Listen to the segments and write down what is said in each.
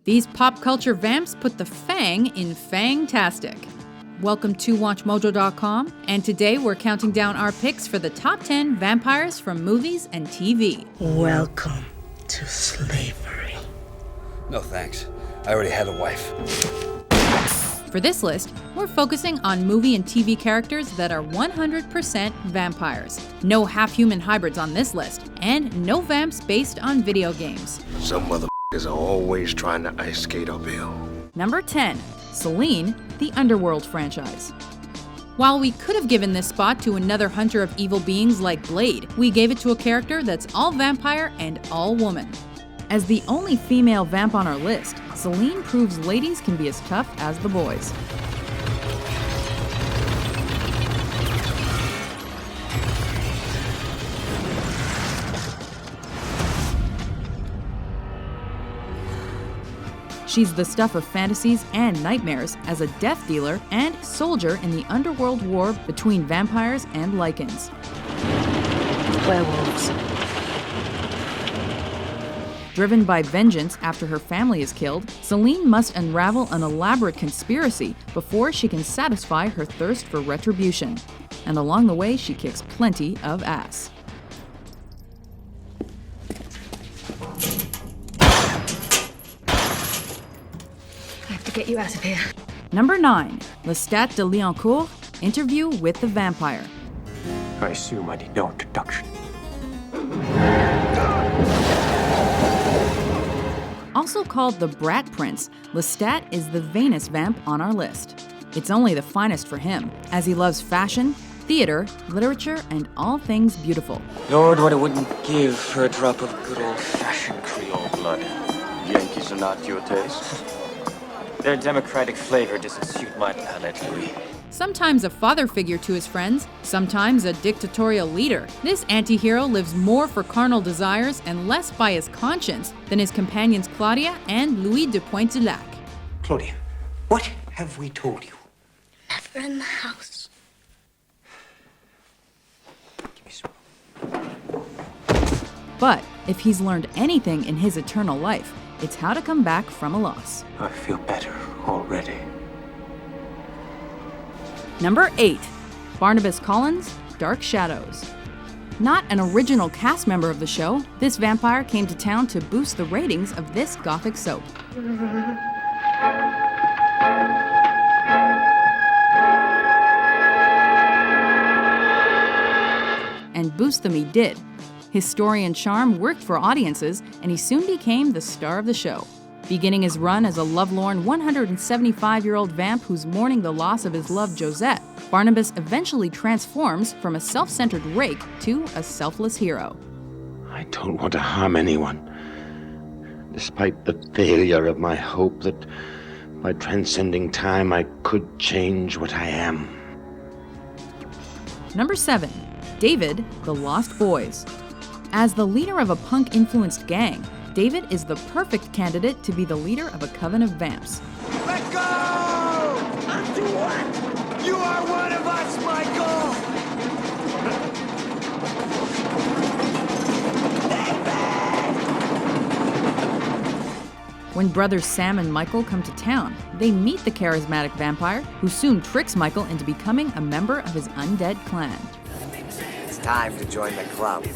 These pop culture vamps put the fang in fangtastic. Welcome to watchmojo.com, and today we're counting down our picks for the top 10 vampires from movies and TV. Welcome to slavery. No thanks. I already had a wife. For this list, we're focusing on movie and TV characters that are 100% vampires. No half-human hybrids on this list, and no vamps based on video games. Some motherfuckers are always trying to ice skate uphill. Number 10, Selene, the Underworld franchise. While we could have given this spot to another hunter of evil beings like Blade, we gave it to a character that's all vampire and all woman. As the only female vamp on our list, Selene proves ladies can be as tough as the boys. She's the stuff of fantasies and nightmares as a death dealer and soldier in the underworld war between vampires and lycans. Werewolves. Driven by vengeance after her family is killed, Selene must unravel an elaborate conspiracy before she can satisfy her thirst for retribution. And along the way, she kicks plenty of ass. I have to get you out of here. Number 9, Lestat de Lioncourt, Interview with the Vampire. I assume I need no introduction. Also called the Brat Prince, Lestat is the vainest vamp on our list. It's only the finest for him, as he loves fashion, theater, literature, and all things beautiful. Lord, what I wouldn't give for a drop of good old-fashioned Creole blood. Yankees are not your taste? Their democratic flavor doesn't suit my palate, Louis. Sometimes a father figure to his friends, sometimes a dictatorial leader. This anti-hero lives more for carnal desires and less by his conscience than his companions Claudia and Louis de Pointe-du-Lac. Claudia, what have we told you? Never in the house. Give me some. But if he's learned anything in his eternal life, it's how to come back from a loss. I feel better already. Number 8, Barnabas Collins, Dark Shadows. Not an original cast member of the show, this vampire came to town to boost the ratings of this gothic soap. And boost them he did. His story and charm worked for audiences, and he soon became the star of the show. Beginning his run as a lovelorn 175-year-old vamp who's mourning the loss of his love Josette, Barnabas eventually transforms from a self-centered rake to a selfless hero. I don't want to harm anyone, despite the failure of my hope that by transcending time I could change what I am. Number 7, David, the Lost Boys. As the leader of a punk-influenced gang, David is the perfect candidate to be the leader of a coven of vamps. Let go! Unto what? You are one of us, Michael! When brothers Sam and Michael come to town, they meet the charismatic vampire, who soon tricks Michael into becoming a member of his undead clan. It's time to join the club.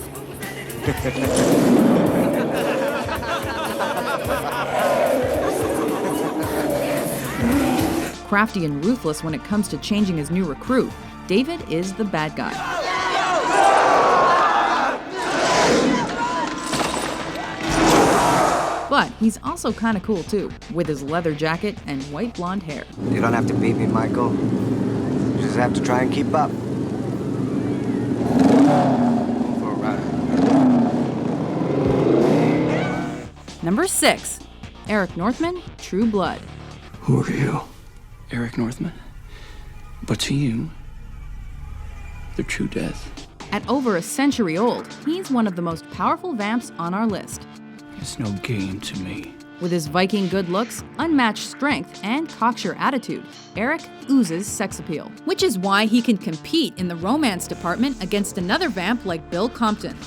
Crafty and ruthless when it comes to changing his new recruit, David is the bad guy. But he's also kind of cool too, with his leather jacket and white blonde hair. You don't have to beat me, Michael. You just have to try and keep up. Number 6, Eric Northman, True Blood. Who are you? Eric Northman. But to you, the true death. At over a century old, he's one of the most powerful vamps on our list. It's no game to me. With his Viking good looks, unmatched strength, and cocksure attitude, Eric oozes sex appeal, which is why he can compete in the romance department against another vamp like Bill Compton.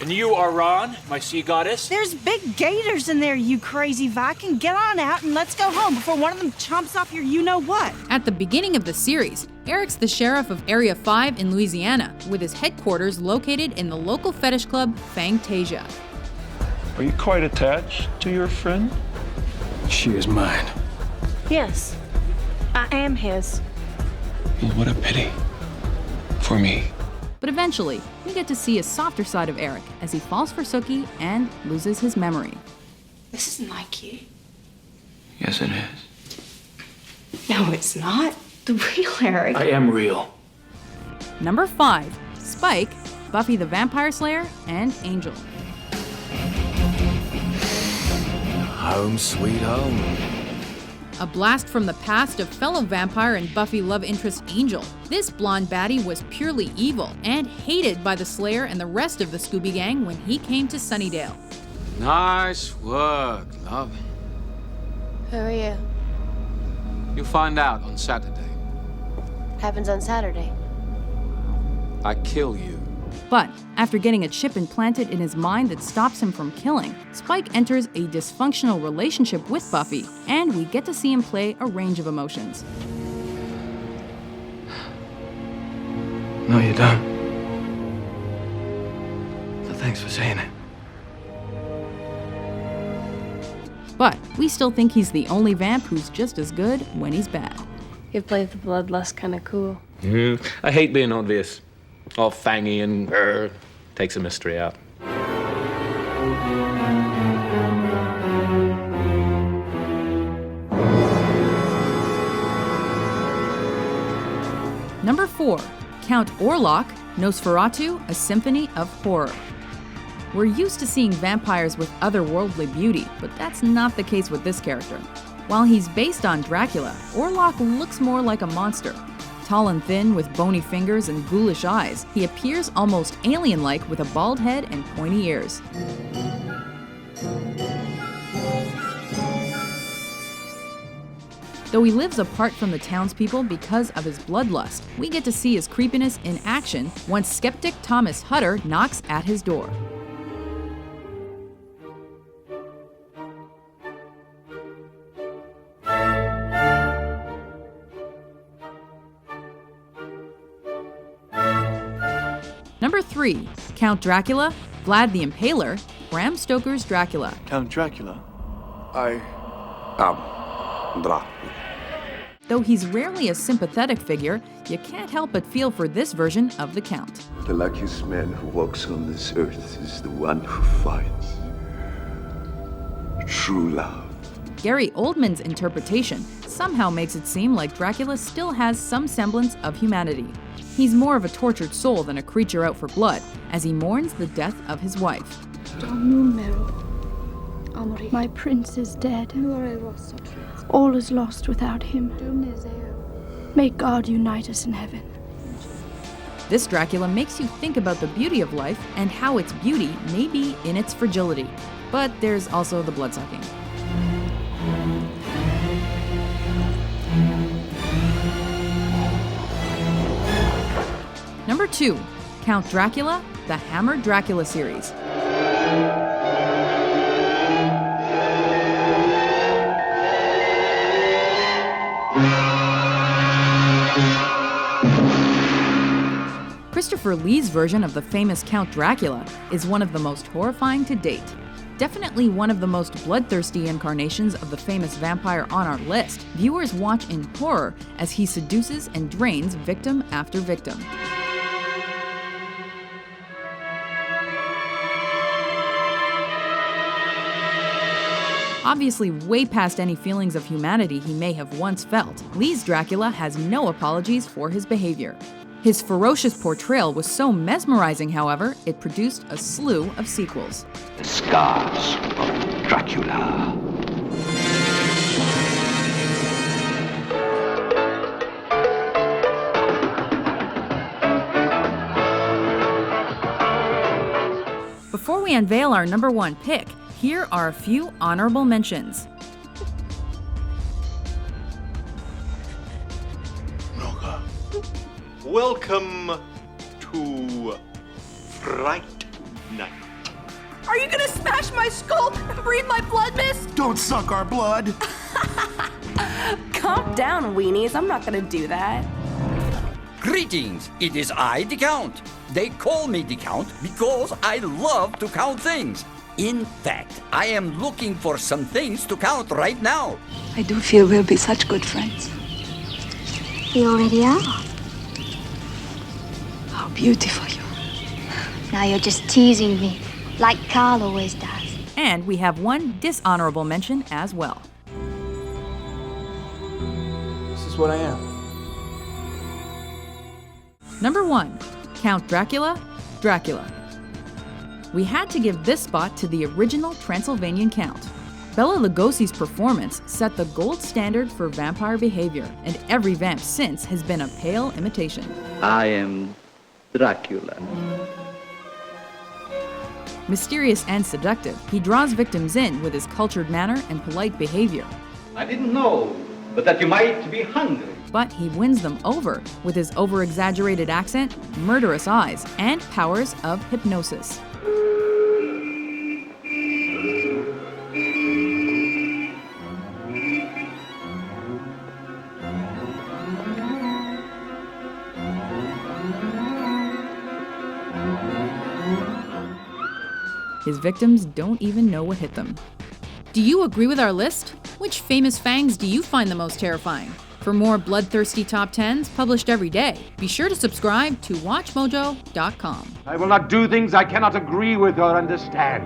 And you are Ron, my sea goddess? There's big gators in there, you crazy Viking. Get on out and let's go home before one of them chomps off your you-know-what. At the beginning of the series, Eric's the sheriff of Area 5 in Louisiana, with his headquarters located in the local fetish club, Fangtasia. Are you quite attached to your friend? She is mine. Yes, I am his. Well, what a pity. For me. But eventually, we get to see a softer side of Eric as he falls for Sookie and loses his memory. This isn't like you. Yes, it is. No, it's not. The real Eric. I am real. Number 5, Spike, Buffy the Vampire Slayer, and Angel. Home sweet home. A blast from the past of fellow vampire and Buffy love interest Angel. This blonde baddie was purely evil and hated by the Slayer and the rest of the Scooby Gang when he came to Sunnydale. Nice work, love. Who are you? You'll find out on Saturday. Happens on Saturday. I kill you. But after getting a chip implanted in his mind that stops him from killing, Spike enters a dysfunctional relationship with Buffy, and we get to see him play a range of emotions. No, you don't. So thanks for saying it. But we still think he's the only vamp who's just as good when he's bad. You played the bloodlust kind of cool. I hate being obvious. All fangy and takes the mystery out. Number 4, Count Orlok, Nosferatu, A Symphony of Horror. We're used to seeing vampires with otherworldly beauty, but that's not the case with this character. While he's based on Dracula, Orlok looks more like a monster. Tall and thin with bony fingers and ghoulish eyes, he appears almost alien-like with a bald head and pointy ears. Though he lives apart from the townspeople because of his bloodlust, we get to see his creepiness in action once skeptic Thomas Hutter knocks at his door. Number 3, Count Dracula, Vlad the Impaler, Bram Stoker's Dracula. Count Dracula? I am Dracula. Though he's rarely a sympathetic figure, you can't help but feel for this version of the Count. The luckiest man who walks on this earth is the one who finds true love. Gary Oldman's interpretation somehow makes it seem like Dracula still has some semblance of humanity. He's more of a tortured soul than a creature out for blood, as he mourns the death of his wife. My prince is dead. All is lost without him. May God unite us in heaven. This Dracula makes you think about the beauty of life and how its beauty may be in its fragility. But there's also the bloodsucking. Number 2, Count Dracula, the Hammer Dracula series. Christopher Lee's version of the famous Count Dracula is one of the most horrifying to date. Definitely one of the most bloodthirsty incarnations of the famous vampire on our list. Viewers watch in horror as he seduces and drains victim after victim. Obviously way past any feelings of humanity he may have once felt, Lee's Dracula has no apologies for his behavior. His ferocious portrayal was so mesmerizing, however, it produced a slew of sequels. The Scars of Dracula. Before we unveil our number 1 pick, here are a few honorable mentions. Welcome to Fright Night. Are you gonna smash my skull and breathe my blood mist? Don't suck our blood. Calm down, weenies. I'm not gonna do that. Greetings, it is I, the Count. They call me the Count because I love to count things. In fact, I am looking for some things to count right now. I do feel we'll be such good friends. We already are. How beautiful you are. Now you're just teasing me, like Carl always does. And we have one dishonorable mention as well. This is what I am. Number 1, Count Dracula, Dracula. We had to give this spot to the original Transylvanian Count. Bela Lugosi's performance set the gold standard for vampire behavior, and every vamp since has been a pale imitation. I am Dracula. Mysterious and seductive, he draws victims in with his cultured manner and polite behavior. I didn't know, but that you might be hungry. But he wins them over with his over-exaggerated accent, murderous eyes, and powers of hypnosis. His victims don't even know what hit them. Do you agree with our list? Which famous fangs do you find the most terrifying? For more bloodthirsty top 10s published every day, be sure to subscribe to atchmojo.com. I will not do things I cannot agree with or understand.